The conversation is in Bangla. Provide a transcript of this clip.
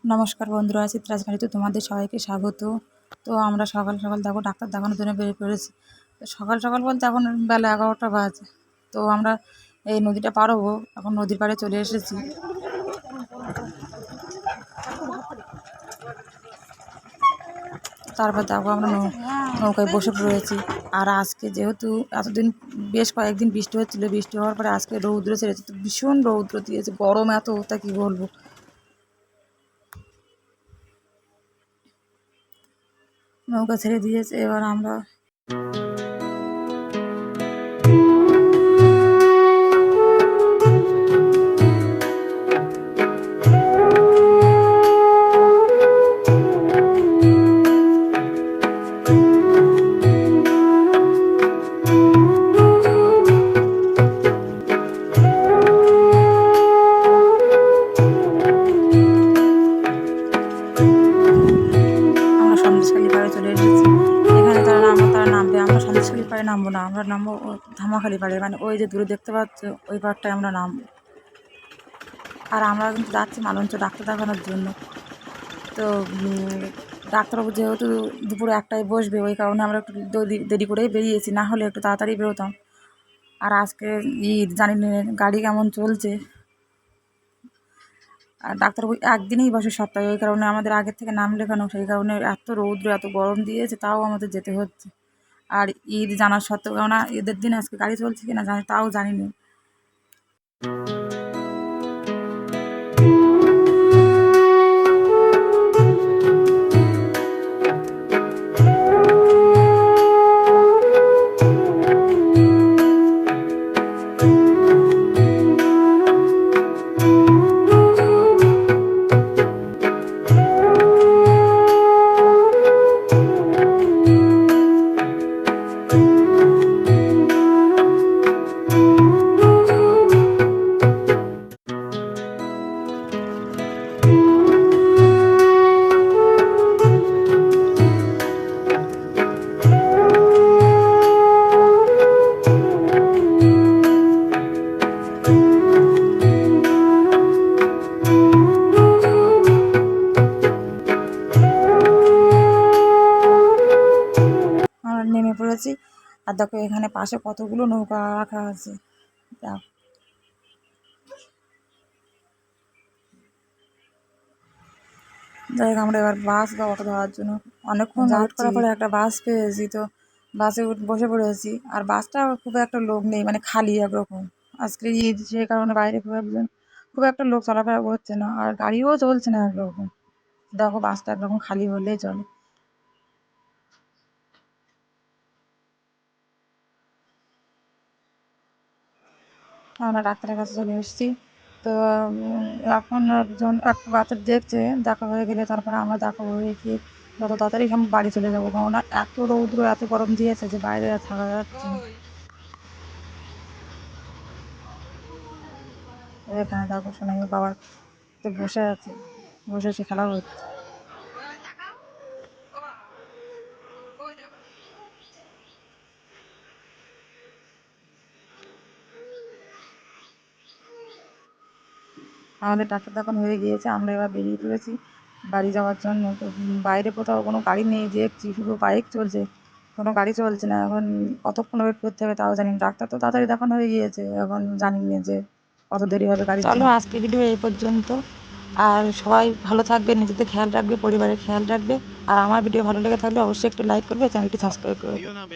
নমস্কার বন্ধুরা, চিত্রাজ বাড়িতে তোমাদের সবাইকে স্বাগত। তো আমরা সকাল সকাল দেখো ডাক্তার দেখানোর জন্য বেরিয়ে পড়েছি। তো সকাল সকাল বলতে এখন বেলা 11টা বাজে। তো আমরা এই নদীটা পার হবো, এখন নদীর পাড়ে চলে এসেছি। তারপর দেখো আমরা নৌকায় বসে পড়েছি। আর আজকে যেহেতু এতদিন বেশ কয়েকদিন বৃষ্টি হচ্ছিলো, বৃষ্টি হওয়ার পরে আজকে রৌদ্র ছেড়েছে, তো ভীষণ রৌদ্র দিয়েছে, গরম এত, তা কি বলবো। নৌকা ছেড়ে দিয়েছে, এবার আমরা সন্দেশখালি পাড়ে চলে এসেছি। এখানে তারা নামবে, আমরা সন্দেশখালি পাড়ে নামবো না, আমরা নামবো ধামাখালি পাড়ে, মানে ওই যে দূরে দেখতে পাচ্ছ ওই পাড়টায় আমরা নামবো। আর আমরা কিন্তু যাচ্ছি মালঞ্চ ডাক্তার দেখানোর জন্য। তো ডাক্তারবাবু যেহেতু দুপুরে 1টায় বসবে, ওই কারণে আমরা একটু দেরি করেই বেরিয়েছি, না হলে একটু তাড়াতাড়ি বেরোতাম। আর আজকে ঈদ, জানি না গাড়ি কেমন চলছে। আর ডাক্তারবাবু একদিনেই বসে সপ্তাহে, ওই কারণে আমাদের আগের থেকে নাম লেখানো, সেই কারণে এত রৌদ্র এত গরম দিয়েছে, তাও আমাদের যেতে হচ্ছে। আর ঈদ জানার সত্ত্বেও, কেননা ঈদের দিন আজকে গাড়ি চলছে কিনা জানি, তাও জানি না। আমরা নেমে পড়েছি। আর দেখো এখানে পাশে কতগুলো নৌকা রাখা আছে। যাই হোক, আমরা এবার বাস বা অটো ধরার জন্য অনেকক্ষণ ওয়েট করার পরে একটা বাস পেয়েছি। তো বাসে বসে পড়েছি। আর বাসটা খুব একটা লোক নেই, মানে খালি একরকম। আজকে ঈদ, সেই কারণে বাইরে খুব একটা লোক চলাফেরা করছে না, আর গাড়িও চলছে না একরকম। দেখো বাসটা একরকম খালি হলেই চলে। আমরা ডাক্তারের কাছে চলে এসেছি। তো এখন একটা বাচ্চা দেখছে, দেখা হয়ে গেলে তারপরে আমরা দেখা হয়ে গিয়ে যত তাড়াতাড়ি আমি বাড়ি চলে যাবো, কারণ এত রৌদ্র এত গরম দিয়েছে যে বাইরে আর থাকা যাচ্ছে না। এখানে দেখো শোনাই বাবার তো বসে আছে, বসে খেলা হচ্ছে। আমাদের ডাক্তার দেখানো হয়ে গিয়েছে, আমরা এবার বেরিয়ে পড়েছি বাড়ি যাওয়ার জন্য। তো বাইরে কোথাও কোনো গাড়ি নেই, দেখছি শুধু বাইক চলছে, কোনো গাড়ি চলছে না। এখন কতক্ষণ ওয়েট করতে হবে তাও জানি না। ডাক্তার তো তাড়াতাড়ি দেখানো হয়ে গিয়েছে, এখন জানি না যে কত দেরি হবে গাড়ি। চলো আজকে ভিডিও এই পর্যন্ত। আর সবাই ভালো থাকবে, নিজেদের খেয়াল রাখবে, পরিবারের খেয়াল রাখবে। আর আমার ভিডিও ভালো লেগে থাকলে অবশ্যই একটু লাইক করবে, চ্যানেলটি সাবস্ক্রাইব করবে।